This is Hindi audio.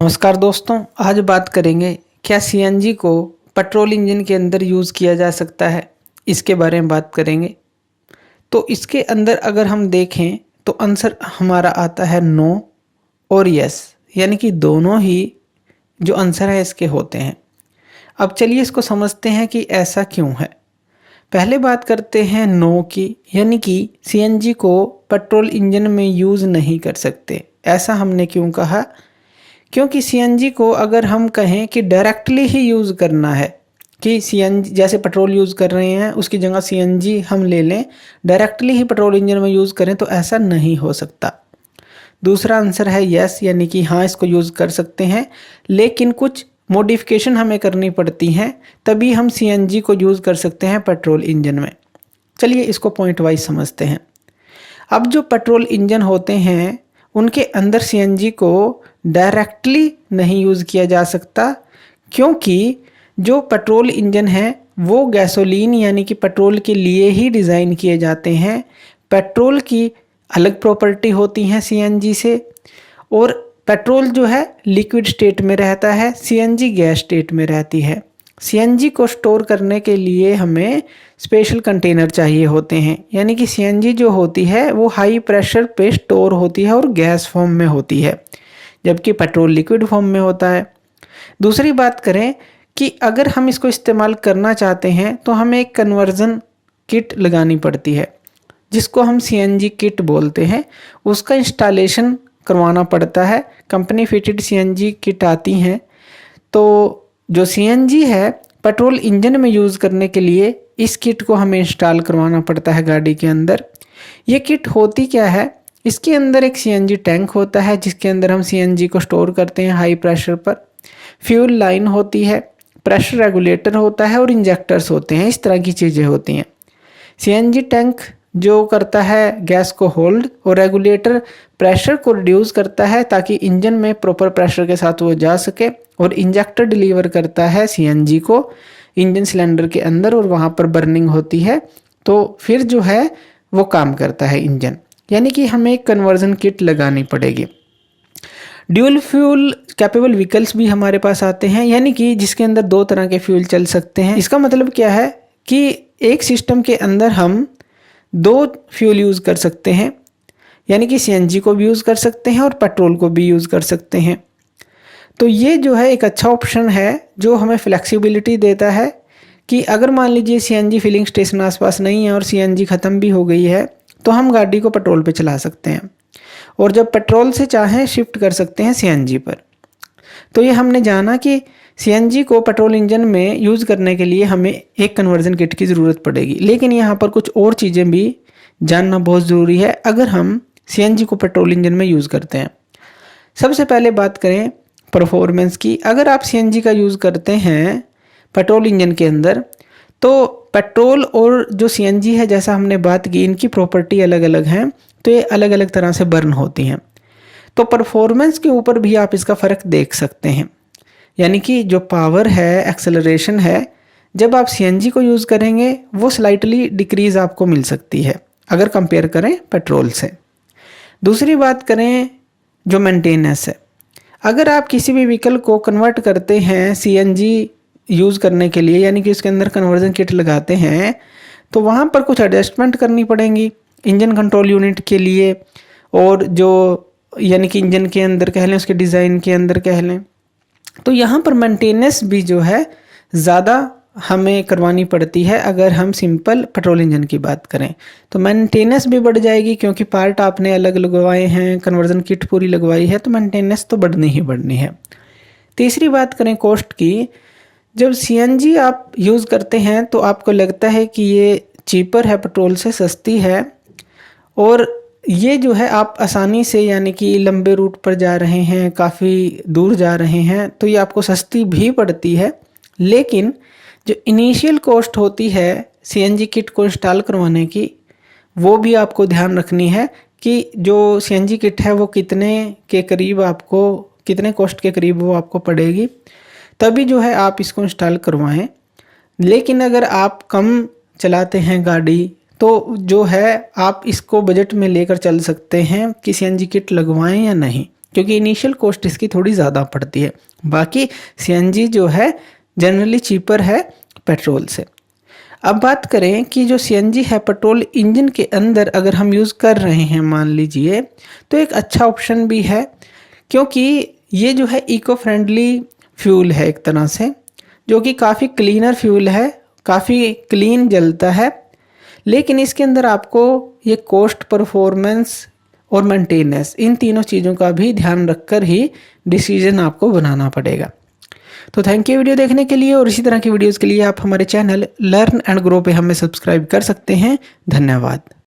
नमस्कार दोस्तों, आज बात करेंगे क्या सीएनजी को पेट्रोल इंजन के अंदर यूज़ किया जा सकता है, इसके बारे में बात करेंगे। तो इसके अंदर अगर हम देखें तो आंसर हमारा आता है नो और यस, यानी कि दोनों ही जो आंसर है इसके होते हैं। अब चलिए इसको समझते हैं कि ऐसा क्यों है। पहले बात करते हैं नो की, यानी कि सीएनजी को पेट्रोल इंजन में यूज़ नहीं कर सकते। ऐसा हमने क्यों कहा? क्योंकि सीएनजी को अगर हम कहें कि डायरेक्टली ही यूज़ करना है, कि सीएनजी जैसे पेट्रोल यूज़ कर रहे हैं उसकी जगह सीएनजी हम ले लें, डायरेक्टली ही पेट्रोल इंजन में यूज़ करें, तो ऐसा नहीं हो सकता। दूसरा आंसर है यस, यानी कि हाँ इसको यूज़ कर सकते हैं, लेकिन कुछ मॉडिफिकेशन हमें करनी पड़ती हैं, तभी हम सीएनजी को यूज़ कर सकते हैं पेट्रोल इंजन में। चलिए इसको पॉइंट वाइज समझते हैं। अब जो पेट्रोल इंजन होते हैं उनके अंदर सीएनजी को डायरेक्टली नहीं यूज़ किया जा सकता, क्योंकि जो पेट्रोल इंजन है वो गैसोलीन यानी कि पेट्रोल के लिए ही डिज़ाइन किए जाते हैं। पेट्रोल की अलग प्रॉपर्टी होती हैं सीएनजी से, और पेट्रोल जो है लिक्विड स्टेट में रहता है, सीएनजी गैस स्टेट में रहती है। सीएनजी को स्टोर करने के लिए हमें स्पेशल कंटेनर चाहिए होते हैं, यानी कि सीएनजी जो होती है वो हाई प्रेशर पे स्टोर होती है और गैस फॉर्म में होती है, जबकि पेट्रोल लिक्विड फॉर्म में होता है। दूसरी बात करें कि अगर हम इसको इस्तेमाल करना चाहते हैं तो हमें एक कन्वर्जन किट लगानी पड़ती है, जिसको हम सीएनजी किट बोलते हैं। उसका इंस्टॉलेशन करवाना पड़ता है। कंपनी फिटेड सीएनजी किट आती हैं। तो जो सीएनजी है पेट्रोल इंजन में यूज़ करने के लिए इस किट को हमें इंस्टॉल करवाना पड़ता है गाड़ी के अंदर। ये किट होती क्या है? इसके अंदर एक सीएनजी टैंक होता है जिसके अंदर हम सीएनजी को स्टोर करते हैं हाई प्रेशर पर। फ्यूल लाइन होती है, प्रेशर रेगुलेटर होता है और इंजेक्टर्स होते हैं। इस तरह की चीज़ें होती हैं। सीएनजी टैंक जो करता है गैस को होल्ड, और रेगुलेटर प्रेशर को रिड्यूस करता है ताकि इंजन में प्रॉपर प्रेशर के साथ वो जा सके, और इंजेक्टर डिलीवर करता है सीएनजी को इंजन सिलेंडर के अंदर, और वहाँ पर बर्निंग होती है, तो फिर जो है वो काम करता है इंजन। यानी कि हमें एक कन्वर्जन किट लगानी पड़ेगी। ड्यूल फ्यूल कैपेबल व्हीकल्स भी हमारे पास आते हैं, यानी कि जिसके अंदर दो तरह के फ्यूल चल सकते हैं। इसका मतलब क्या है कि एक सिस्टम के अंदर हम दो फ्यूल यूज़ कर सकते हैं, यानी कि सीएनजी को भी यूज़ कर सकते हैं और पेट्रोल को भी यूज़ कर सकते हैं। तो ये जो है एक अच्छा ऑप्शन है जो हमें फ्लेक्सिबिलिटी देता है कि अगर मान लीजिए सीएनजी फिलिंग स्टेशन आसपास नहीं है और सीएनजी ख़त्म भी हो गई है, तो हम गाड़ी को पेट्रोल पे चला सकते हैं, और जब पेट्रोल से चाहें शिफ्ट कर सकते हैं सीएनजी पर। तो ये हमने जाना कि सीएनजी को पेट्रोल इंजन में यूज़ करने के लिए हमें एक कन्वर्जन किट की ज़रूरत पड़ेगी। लेकिन यहाँ पर कुछ और चीज़ें भी जानना बहुत ज़रूरी है अगर हम सीएनजी को पेट्रोल इंजन में यूज़ करते हैं। सबसे पहले बात करें परफॉर्मेंस की। अगर आप सीएनजी का यूज़ करते हैं पेट्रोल इंजन के अंदर, तो पेट्रोल और जो सीएनजी है, जैसा हमने बात की, इनकी प्रॉपर्टी अलग अलग हैं, तो ये अलग अलग तरह से बर्न होती हैं। तो परफॉर्मेंस के ऊपर भी आप इसका फ़र्क देख सकते हैं, यानी कि जो पावर है, एक्सेलरेशन है, जब आप सीएनजी को यूज़ करेंगे वो स्लाइटली डिक्रीज़ आपको मिल सकती है अगर कंपेयर करें पेट्रोल से। दूसरी बात करें जो मेंटेनेंस है। अगर आप किसी भी व्हीकल को कन्वर्ट करते हैं सीएनजी यूज़ करने के लिए, यानी कि उसके अंदर कन्वर्जन किट लगाते हैं, तो वहाँ पर कुछ एडजस्टमेंट करनी पड़ेंगी इंजन कंट्रोल यूनिट के लिए, और जो यानी कि इंजन के अंदर कह लें, उसके डिज़ाइन के अंदर कह लें। तो यहाँ पर मेंटेनेंस भी जो है ज़्यादा हमें करवानी पड़ती है। अगर हम सिंपल पेट्रोल इंजन की बात करें तो मेंटेनेंस भी बढ़ जाएगी, क्योंकि पार्ट आपने अलग लगवाए हैं, कन्वर्जन किट पूरी लगवाई है, तो मेंटेनेंस तो बढ़नी ही बढ़नी है। तीसरी बात करें कॉस्ट की। जब सीएनजी आप यूज़ करते हैं तो आपको लगता है कि ये चीपर है, पेट्रोल से सस्ती है, और ये जो है आप आसानी से, यानी कि लंबे रूट पर जा रहे हैं, काफ़ी दूर जा रहे हैं, तो ये आपको सस्ती भी पड़ती है। लेकिन जो इनिशियल कॉस्ट होती है सीएनजी किट को इंस्टॉल करवाने की, वो भी आपको ध्यान रखनी है कि जो सीएनजी किट है वो कितने के करीब आपको, कितने कॉस्ट के करीब वो आपको पड़ेगी, तभी जो है आप इसको इंस्टॉल करवाएं। लेकिन अगर आप कम चलाते हैं गाड़ी, तो जो है आप इसको बजट में लेकर चल सकते हैं कि सीएनजी किट लगवाएं या नहीं। क्योंकि इनिशियल कॉस्ट इसकी थोड़ी ज़्यादा पड़ती है। बाकी सीएनजी जो है जनरली चीपर है पेट्रोल से। अब बात करें कि जो सीएनजी है पेट्रोल इंजन के अंदर अगर हम यूज़ कर रहे हैं मान लीजिए, तो एक अच्छा ऑप्शन भी है, क्योंकि ये जो है इको फ्रेंडली फ्यूल है एक तरह से, जो कि काफ़ी क्लीनर फ्यूल है, काफ़ी क्लीन जलता है। लेकिन इसके अंदर आपको ये कॉस्ट, परफॉर्मेंस और मेंटेनेंस, इन तीनों चीज़ों का भी ध्यान रखकर ही डिसीजन आपको बनाना पड़ेगा। तो थैंक यू वीडियो देखने के लिए, और इसी तरह की वीडियोस के लिए आप हमारे चैनल लर्न एंड ग्रो पे हमें सब्सक्राइब कर सकते हैं। धन्यवाद।